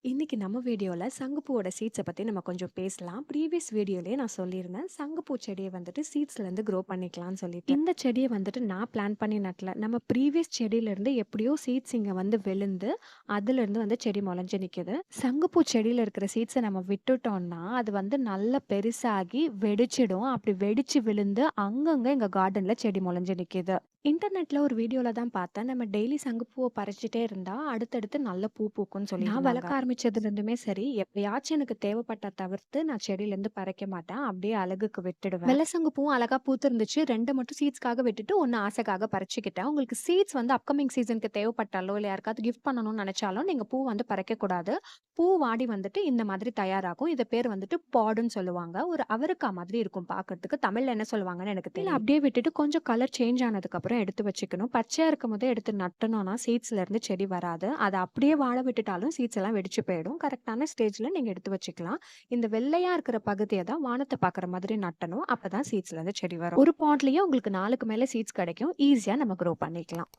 இன்னைக்கு நம்ம வீடியோல சங்குப்பூவோட சீட்ஸ பத்தி நம்ம கொஞ்சம் பேசலாம். ப்ரீவியஸ் வீடியோலயே நான் சொல்லியிருந்தேன். சங்குப்பூ செடிய வந்துட்டு சீட்ஸ்லேருந்து க்ரோ பண்ணிக்கலாம்னு சொல்லிட்டு. இந்த செடிய வந்துட்டு நான் பிளான் பண்ணி நட்டல. நம்ம ப்ரீவியஸ் செடியிலேருந்து எப்படியோ சீட்ஸ் இங்க வந்து விழுந்து, அதுலேருந்து வந்து செடி மொளஞ்சு நிக்குது. சங்குப்பூ செடியில இருக்கிற சீட்ஸ நம்ம விட்டுட்டோம்னா, அது வந்து நல்லா பெருசாகி வெடிச்சிடும். அப்படி வெடிச்சு விழுந்து அங்கங்க எங்க கார்டன்ல செடி மொளஞ்சு நிக்குது. இன்டர்நெட்ல ஒரு வீடியோல தான் பார்த்தேன். நம்ம டெய்லி சங்குப்பூவ பறிச்சுட்டே இருந்தா, அடுத்தடுத்து நல்ல பூ பூக்கும்ன்னு சொல்லியிருந்தாங்க. நான் வளர்க்க ஆரம்பிச்சதுலேருந்துமே சரி, எப்பயாச்சும் எனக்கு தேவைப்பட்டா தவிர்த்து நான் செடியிலேருந்து பறிக்க மாட்டேன். அப்படியே அழகுக்கு விட்டுடுவேன். வெள்ளை சங்குப்பூவும் அழகா பூத்திருந்துச்சு. 2 மட்டும் சீட்ஸ்க்காக விட்டுட்டு, 1 ஆசைக்காக பறிச்சுக்கிட்டேன். உங்களுக்கு சீட்ஸ் வந்து அப்கமிங் சீசனுக்கு தேவைப்பட்டாலோ, இல்ல யாருக்காவது கிஃப்ட் பண்ணணும்னு நெனைச்சாலும், நீங்க பூ வந்து பறிக்கக்கூடாது. பூ வாடி வந்துட்டு இந்த மாதிரி தயாராகும். இது பேர் வந்துட்டு பாடுன்னு சொல்லுவாங்க. ஒரு அவரைக்கா மாதிரி இருக்கும் பார்க்கறதுக்கு. தமிழ்ல என்ன சொல்லுவாங்கன்னு எனக்கு தெரியல. அப்படியே விட்டுட்டு கொஞ்சம் கலர் சேஞ்ச் ஆனதுக்கப்புறம் எடுத்து வச்சுக்கணும். பச்சையா இருக்கும்போதே எடுத்து நட்டுனோம்னா, சீட்ஸ்ல இருந்து செடி வராது. அத அப்படியே வாழ விட்டுட்டாலும் சீட்ஸ் எல்லாம் வெடிச்சு போயிடும். கரெக்ட்டான ஸ்டேஜ்ல நீங்க எடுத்து வச்சுக்கலாம். இந்த வெள்ளையா இருக்கிற பகுதிய தான் வானத்த பார்க்குற மாதிரி நட்டணும். அப்பதான் சீட்ஸ்ல இருந்து செடி வரும். ஒரு பாட்லயே உங்களுக்கு 4க்கு மேல சீட்ஸ் கிடைக்கும். ஈஸியா நம்ம க்ரோ பண்ணிக்கலாம்.